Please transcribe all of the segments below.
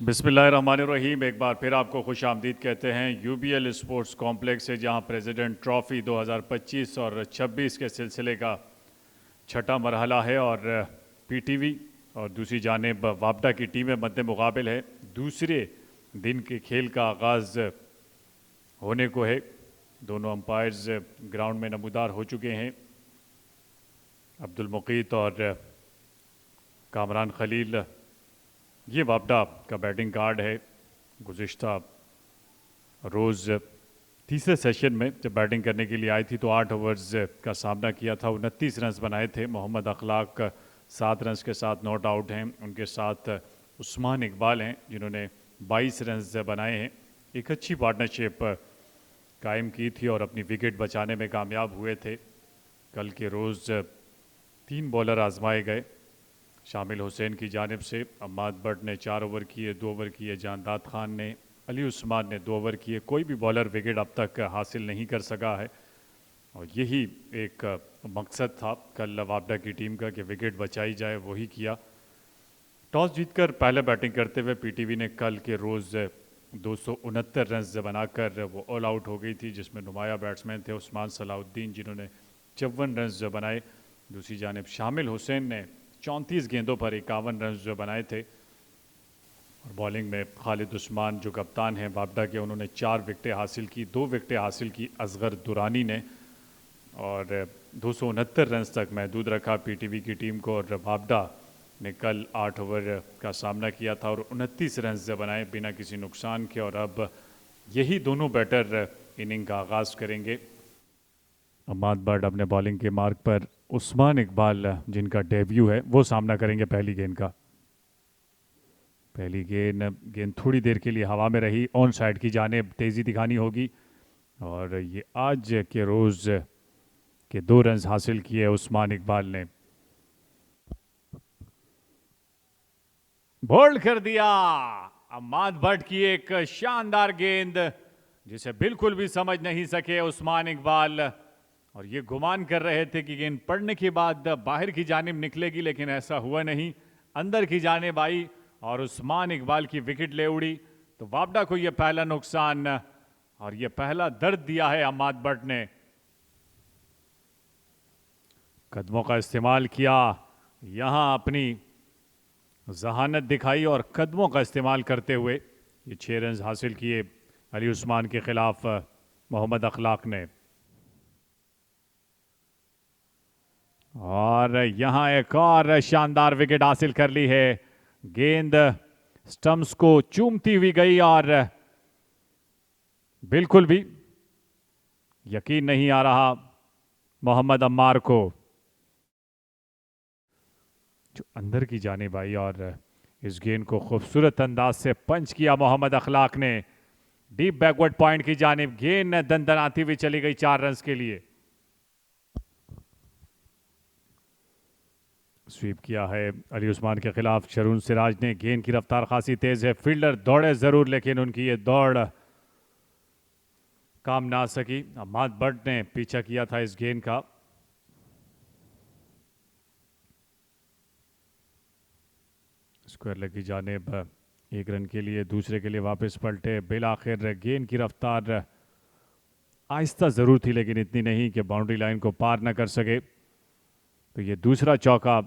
बिस्मिल्लाहिर्रहमानिर्रहीम। एक बार फिर आपको खुश आमदीद कहते हैं यूबीएल स्पोर्ट्स कॉम्प्लेक्स है, जहां प्रेसिडेंट ट्रॉफ़ी 2025 और 26 के सिलसिले का छठा मरहला है और पीटीवी और दूसरी जानिब वापडा की टीमें मद्दे मुकाबिल है। दूसरे दिन के खेल का आगाज़ होने को है। दोनों अंपायर्स ग्राउंड में नमूदार हो चुके हैं। अब्दुल मुकीत और कामरान खलील। ये वापडा का बैटिंग कार्ड है। गुज़िश्ता रोज़ तीसरे सेशन में जब बैटिंग करने के लिए आई थी तो 8 ओवर्स का सामना किया था। 29 रन्स बनाए थे। मोहम्मद अखलाक 7 रन्स के साथ नॉट आउट हैं। उनके साथ उस्मान इकबाल हैं जिन्होंने 22 रन्स बनाए हैं। एक अच्छी पार्टनरशिप कायम की थी और अपनी विकेट बचाने में कामयाब हुए थे। कल के रोज़ 3 बॉलर आजमाए गए। शामिल हुसैन की जानिब से अम्माद बट ने 4 ओवर किए, 2 ओवर किए। जानदाद खान ने, अली उस्मान ने 2 ओवर किए। कोई भी बॉलर विकेट अब तक हासिल नहीं कर सका है और यही एक मकसद था कल वापडा की टीम का कि विकेट बचाई जाए। वही किया। टॉस जीतकर पहले बैटिंग करते हुए पीटीवी ने कल के रोज़ 269 रन्स बनाकर वो ऑल आउट हो गई थी, जिसमें नुमाया बैट्समैन थे उस्मान सलाउद्दीन जिन्होंने 54 रन्स बनाए। दूसरी जानिब शामिल हुसैन ने 34 गेंदों पर 51 रन बनाए थे और बॉलिंग में खालिद उस्मान जो कप्तान हैं वापडा के, उन्होंने 4 विकेटें हासिल की। 2 विकेटें हासिल की असगर दुरानी ने और 269 रन तक महदूद रखा पीटीवी की टीम को। और वापडा ने कल 8 ओवर का सामना किया था और 29 रन बनाए बिना किसी नुकसान के। और अब यही दोनों बैटर इनिंग का आगाज़ करेंगे। अम्माद बट अपने बॉलिंग के मार्क पर, उस्मान इकबाल जिनका डेब्यू है वो सामना करेंगे पहली गेंद का। पहली गेंद थोड़ी देर के लिए हवा में रही। ऑन साइड की जानिब तेज़ी दिखानी होगी और ये आज के रोज़ के 2 रन हासिल किए उस्मान इकबाल ने। बोल्ड कर दिया। अम्माद बट की एक शानदार गेंद जिसे बिल्कुल भी समझ नहीं सके उस्मान इकबाल और ये गुमान कर रहे थे कि गेंद पड़ने के बाद बाहर की जानिब निकलेगी, लेकिन ऐसा हुआ नहीं। अंदर की जानिब आई और उस्मान इकबाल की विकेट ले उड़ी। तो वापडा को यह पहला नुकसान और यह पहला दर्द दिया है अम्माद बट ने। कदमों का इस्तेमाल किया, यहां अपनी जहानत दिखाई और कदमों का इस्तेमाल करते हुए ये 6 रन हासिल किए अली उस्मान के खिलाफ मोहम्मद अखलाक ने। और यहां एक और शानदार विकेट हासिल कर ली है। गेंद स्टंप्स को चूमती हुई गई और बिल्कुल भी यकीन नहीं आ रहा मोहम्मद अम्मार को, जो अंदर की जानिब आई और इस गेंद को खूबसूरत अंदाज से पंच किया मोहम्मद अखलाक ने। डीप बैकवर्ड पॉइंट की जानिब गेंद दंदनाती हुई चली गई 4 रन के लिए। स्वीप किया है अली उस्मान के खिलाफ शरून सिराज ने। गेंद की रफ्तार खासी तेज है। फील्डर दौड़े जरूर लेकिन उनकी ये दौड़ काम ना सकी। अम्माद बट ने पीछा किया था इस गेंद का। स्क्वायर लेग की जानिब 1 रन के लिए, दूसरे के लिए वापस पलटे। बिल आखिर गेंद की रफ्तार आहिस्ता जरूर थी लेकिन इतनी नहीं कि बाउंड्री लाइन को पार न कर सके। तो ये दूसरा चौका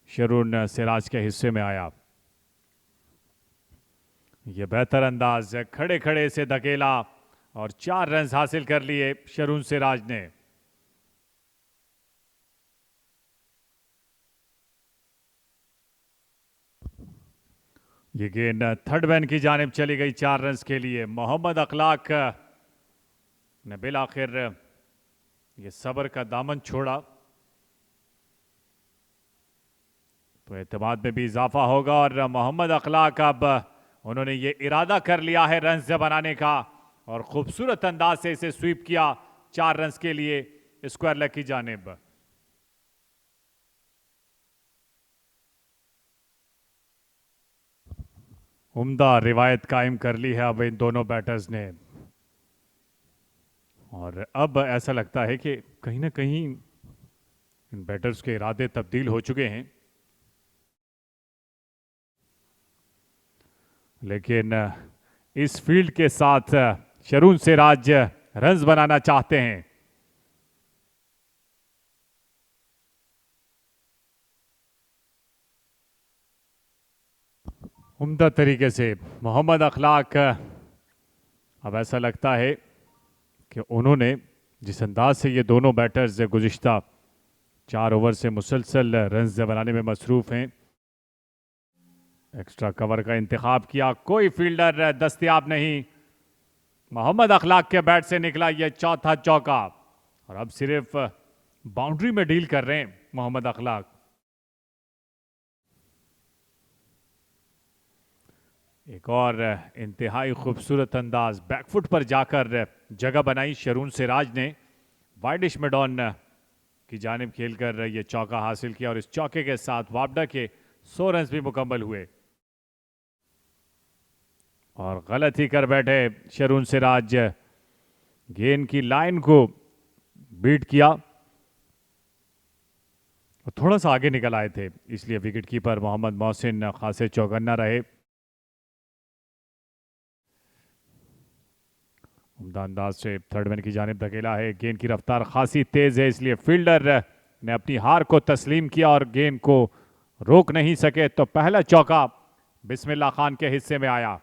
शरून सिराज के हिस्से में आया। ये बेहतर अंदाज, खड़े खड़े से धकेला और 4 रन हासिल कर लिए शरून सिराज ने। ये गेंद थर्ड मैन की जानिब चली गई 4 रन के लिए। मोहम्मद अखलाक ने बिल आखिर ये सब्र का दामन छोड़ा तो एतमाद में भी इजाफा होगा। और मोहम्मद अखलाक अब उन्होंने ये इरादा कर लिया है रन बनाने का और खूबसूरत अंदाज से इसे स्वीप किया 4 रन के लिए स्क्वायर लेग की जानिब। उम्दा रिवायत कायम कर ली है अब इन दोनों बैटर्स ने और अब ऐसा लगता है कि कहीं ना कहीं इन बैटर्स के इरादे तब्दील हो चुके हैं। लेकिन इस फील्ड के साथ शरून सिराज रन्स बनाना चाहते हैं। उम्दा तरीके से मोहम्मद अखलाक, अब ऐसा लगता है कि उन्होंने जिस अंदाज से ये दोनों बैटर्स गुज़िश्ता 4 ओवर से मुसलसल रन्स बनाने में मसरूफ़ हैं, एक्स्ट्रा कवर का इंतखाब किया, कोई फील्डर दस्तयाब नहीं। मोहम्मद अखलाक के बैट से निकला यह चौथा चौका और अब सिर्फ बाउंड्री में डील कर रहे हैं मोहम्मद अखलाक। एक और इंतहाई खूबसूरत अंदाज, बैकफुट पर जाकर जगह बनाई शरून सिराज ने, वाइडिश मिडॉन की जानिब खेलकर यह चौका हासिल किया और इस चौके के साथ वापडा के 100 रन भी मुकम्मल हुए। और गलत ही कर बैठे शरून सिराज, गेंद की लाइन को बीट किया और थोड़ा सा आगे निकल आए थे, इसलिए विकेट कीपर मोहम्मद मोहसिन खासे चौकन्ना रहे। उम्दा अंदाज से थर्ड मैन की जानिब धकेला है, गेंद की रफ्तार खासी तेज है, इसलिए फील्डर ने अपनी हार को तस्लीम किया और गेंद को रोक नहीं सके, तो पहला चौका बिस्मिल्लाह खान के हिस्से में आया।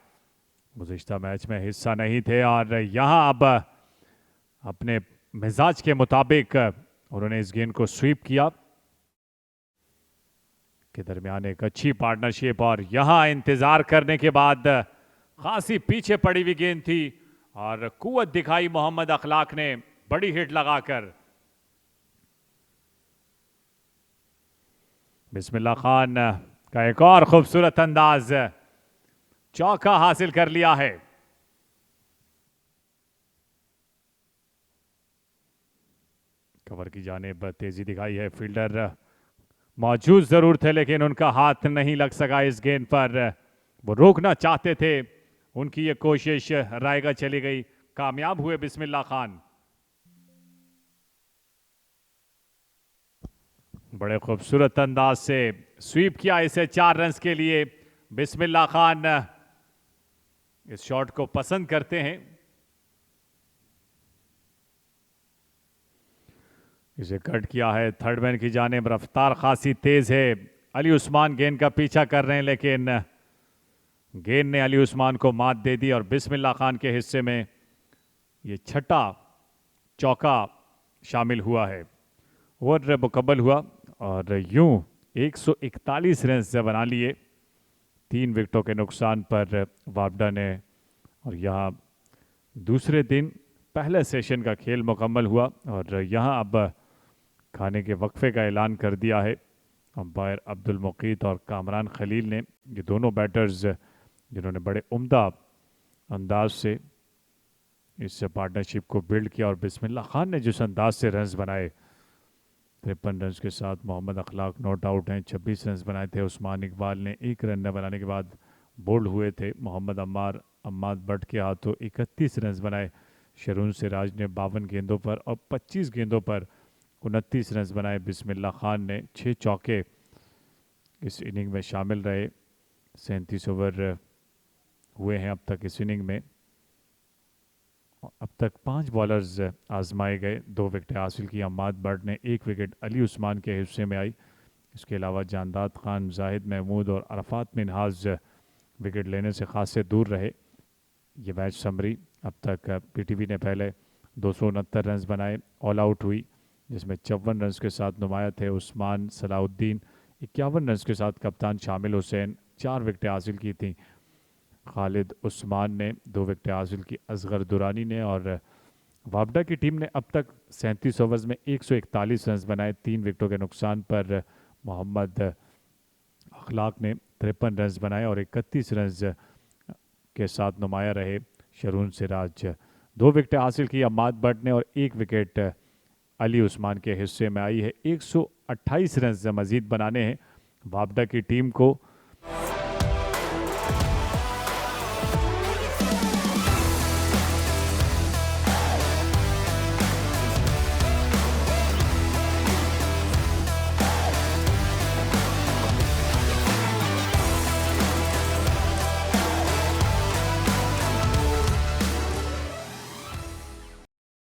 गुज़िश्ता मैच में हिस्सा नहीं थे और यहाँ अब अपने मिजाज के मुताबिक उन्होंने इस गेंद को स्वीप किया। के दरमियान एक अच्छी पार्टनरशिप और यहाँ इंतजार करने के बाद खासी पीछे पड़ी हुई गेंद थी और कुव्वत दिखाई मोहम्मद अखलाक ने बड़ी हिट लगाकर। बिस्मिल्लाह खान का एक और खूबसूरत अंदाज, चौका हासिल कर लिया है। कवर की जानिब तेजी दिखाई है, फील्डर मौजूद जरूर थे लेकिन उनका हाथ नहीं लग सका इस गेंद पर, वो रोकना चाहते थे, उनकी ये कोशिश रायगा चली गई, कामयाब हुए बिस्मिल्लाह खान। बड़े खूबसूरत अंदाज से स्वीप किया इसे 4 रन के लिए। बिस्मिल्लाह खान इस शॉट को पसंद करते हैं। इसे कट किया है थर्ड मैन की जानिब, रफ्तार खासी तेज है, अली उस्मान गेंद का पीछा कर रहे हैं लेकिन गेंद ने अली उस्मान को मात दे दी और बिस्मिल्लाह खान के हिस्से में ये छठा चौका शामिल हुआ है। ओवर मुकम्मल हुआ और यूं 141 रन से बना लिए 3 विकेटों के नुकसान पर वापडा ने। और यहाँ दूसरे दिन पहले सेशन का खेल मुकम्मल हुआ और यहाँ अब खाने के वक्फे का ऐलान कर दिया है। अंपायर अब्दुल मुकीत और कामरान खलील ने, ये दोनों बैटर्स जिन्होंने बड़े उम्दा अंदाज से इस पार्टनरशिप को बिल्ड किया, और बिस्मिल्लाह खान ने जिस अंदाज से रन्स बनाए 53 रन के साथ मोहम्मद अखलाक नॉट आउट हैं, 26 रन बनाए थे। उस्मान इकबाल ने 1 रन न बनाने के बाद बोल्ड हुए थे। मोहम्मद अम्माद बट के हाथों 31 रन बनाए। शरून सिराज ने 52 गेंदों पर और 25 गेंदों पर 29 रन बनाए। बिस्मिल्लाह खान ने 6 चौके इस इनिंग में शामिल रहे। 37 ओवर हुए हैं अब तक इस इनिंग में। अब तक 5 बॉलर्स आजमाए गए, 2 विकेट हासिल की अम्माद बट ने, 1 विकेट अली उस्मान के हिस्से में आई। इसके अलावा जानदाद खान, जाहिद महमूद और अरफात मिनहाज विकेट लेने से खासे दूर रहे। ये मैच समरी, अब तक पीटीवी ने पहले 269 रन बनाए, ऑल आउट हुई जिसमें 54 रन के साथ नुमाया थे उस्मान सलाउद्दीन, 51 रन के साथ कप्तान शामिल हुसैन 4 विकेटें हासिल की थी। खालिद उस्मान ने 2 विकेटें हासिल की, असगर दुरानी ने, और वापडा की टीम ने अब तक 37 ओवर्स में 141 रन बनाए। 3 विकेटों के नुकसान पर मोहम्मद अखलाक ने 53 रन बनाए और 31 रन के साथ नुमाया रहे शरून सिराज। 2 विकेटें हासिल की अम्माद बट ने और 1 विकेट अली उस्मान के हिस्से में आई है। 128 रन मजीद बनाने हैं वापडा की टीम को